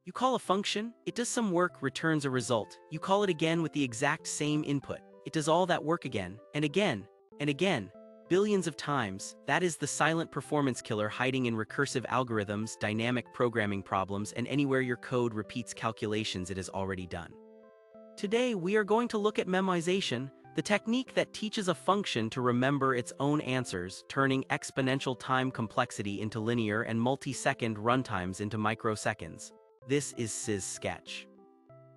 You call a function, it does some work, returns a result. You call it again with the exact same input. It does all that work again, and again, and again. Billions of times. That is the silent performance killer hiding in recursive algorithms, dynamic programming problems, and anywhere your code repeats calculations it has already done. Today, we are going to look at memoization, the technique that teaches a function to remember its own answers, turning exponential time complexity into linear and multi-second runtimes into microseconds. This is SysSketch.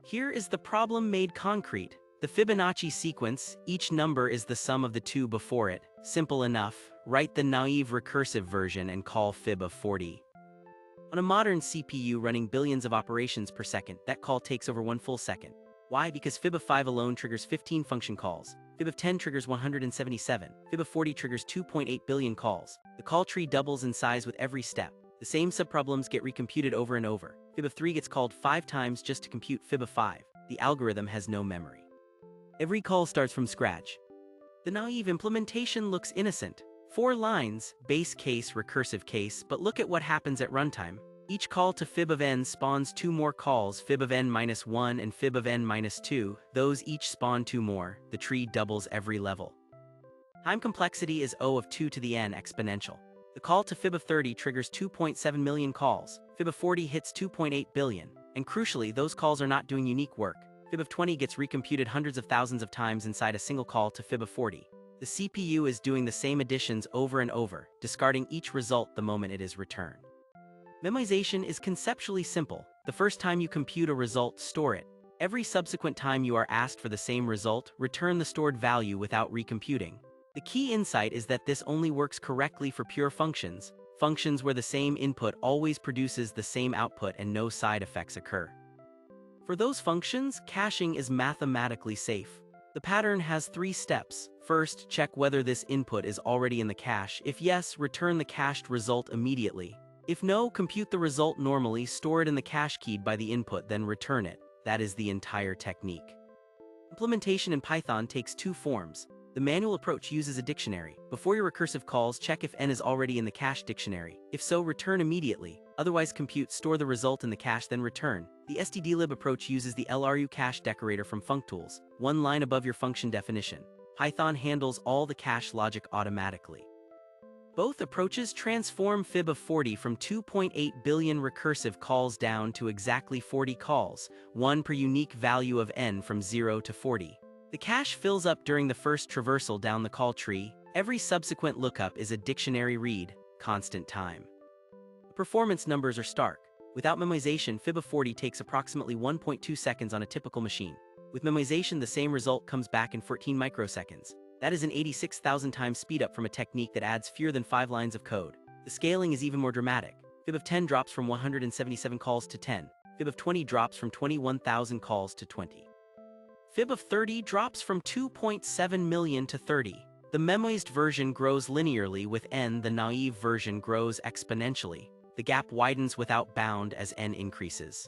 Here is the problem made concrete. The Fibonacci sequence, each number is the sum of the two before it. Simple enough. Write the naive recursive version and call fib of 40. On a modern CPU running billions of operations per second, that call takes over 1 full second. Why? Because fib of 5 alone triggers 15 function calls. Fib of 10 triggers 177. Fib of 40 triggers 2.8 billion calls. The call tree doubles in size with every step. The same subproblems get recomputed over and over. Fib of 3 gets called 5 times just to compute fib of 5. The algorithm has no memory. Every call starts from scratch. The naive implementation looks innocent. 4 lines, base case, recursive case, but look at what happens at runtime. Each call to fib of n spawns 2 more calls, fib of n-1 and fib of n-2. Those each spawn 2 more. The tree doubles every level. Time complexity is O of 2 to the n exponential. The call to fib of 30 triggers 2.7 million calls. Fib of 40 hits 2.8 billion. And crucially, those calls are not doing unique work. Fib of 20 gets recomputed hundreds of thousands of times inside a single call to fib of 40. The CPU is doing the same additions over and over, discarding each result the moment it is returned. Memoization is conceptually simple. The first time you compute a result, store it. Every subsequent time you are asked for the same result, return the stored value without recomputing. The key insight is that this only works correctly for pure functions, functions where the same input always produces the same output and no side effects occur. For those functions, caching is mathematically safe. The pattern has 3 steps. First, check whether this input is already in the cache. If yes, return the cached result immediately. If no, compute the result normally, store it in the cache keyed by the input, then return it. That is the entire technique. Implementation in Python takes 2 forms. The manual approach uses a dictionary. Before your recursive calls, check if n is already in the cache dictionary. If so, return immediately. Otherwise, compute, store the result in the cache, then return. The stdlib approach uses the LRU cache decorator from functools, 1 line above your function definition. Python handles all the cache logic automatically. Both approaches transform fib of 40 from 2.8 billion recursive calls down to exactly 40 calls, 1 per unique value of n from 0 to 40. The cache fills up during the first traversal down the call tree. Every subsequent lookup is a dictionary read, constant time. The performance numbers are stark. Without memoization, fib of 40 takes approximately 1.2 seconds on a typical machine. With memoization, the same result comes back in 14 microseconds. That is an 86,000 times speedup from a technique that adds fewer than 5 lines of code. The scaling is even more dramatic. Fib of 10 drops from 177 calls to 10. Fib of 20 drops from 21,000 calls to 20. Fib of 30 drops from 2.7 million to 30. The memoized version grows linearly with n, the naive version grows exponentially. The gap widens without bound as n increases.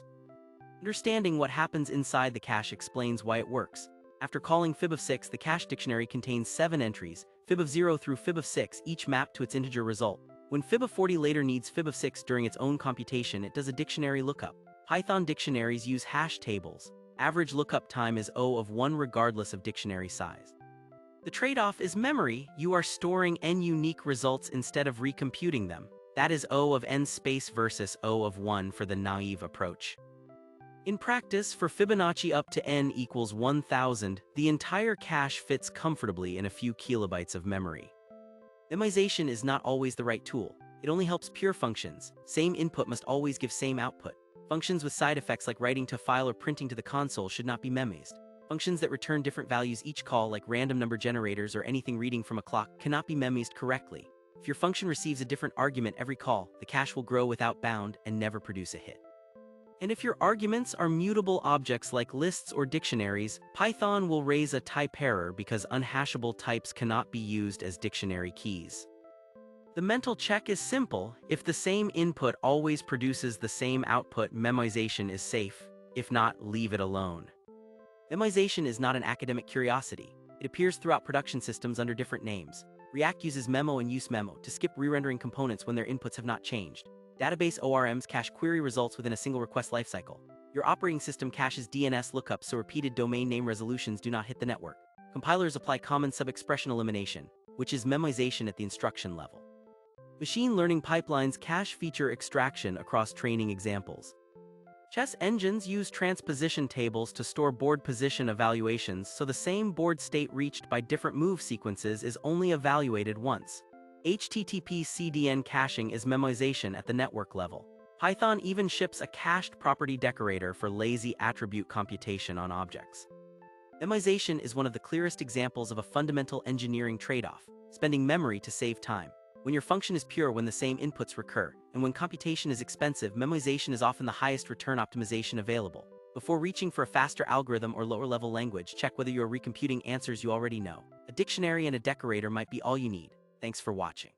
Understanding what happens inside the cache explains why it works. After calling fib of 6, the cache dictionary contains 7 entries, fib of 0 through fib of 6, each mapped to its integer result. When fib of 40 later needs fib of 6 during its own computation, it does a dictionary lookup. Python dictionaries use hash tables. Average lookup time is O of 1 regardless of dictionary size. The trade-off is memory. You are storing n unique results instead of recomputing them. That is O of n space versus O of 1 for the naive approach. In practice, for Fibonacci up to n equals 1000, the entire cache fits comfortably in a few kilobytes of memory. Memoization is not always the right tool. It only helps pure functions. Same input must always give same output. Functions with side effects like writing to a file or printing to the console should not be memoized. Functions that return different values each call, like random number generators or anything reading from a clock, cannot be memoized correctly. If your function receives a different argument every call, the cache will grow without bound and never produce a hit. And if your arguments are mutable objects like lists or dictionaries, Python will raise a type error because unhashable types cannot be used as dictionary keys. The mental check is simple. If the same input always produces the same output, memoization is safe. If not, leave it alone. Memoization is not an academic curiosity. It appears throughout production systems under different names. React uses memo and use memo to skip re-rendering components when their inputs have not changed. Database ORMs cache query results within a single request lifecycle. Your operating system caches DNS lookups so repeated domain name resolutions do not hit the network. Compilers apply common sub-expression elimination, which is memoization at the instruction level. Machine learning pipelines cache feature extraction across training examples. Chess engines use transposition tables to store board position evaluations so the same board state reached by different move sequences is only evaluated once. HTTP CDN caching is memoization at the network level. Python even ships a cached property decorator for lazy attribute computation on objects. Memoization is one of the clearest examples of a fundamental engineering trade-off, spending memory to save time. When your function is pure when the same inputs recur, and when computation is expensive, memoization is often the highest return optimization available. Before reaching for a faster algorithm or lower-level language, check whether you are recomputing answers you already know. A dictionary and a decorator might be all you need. Thanks for watching.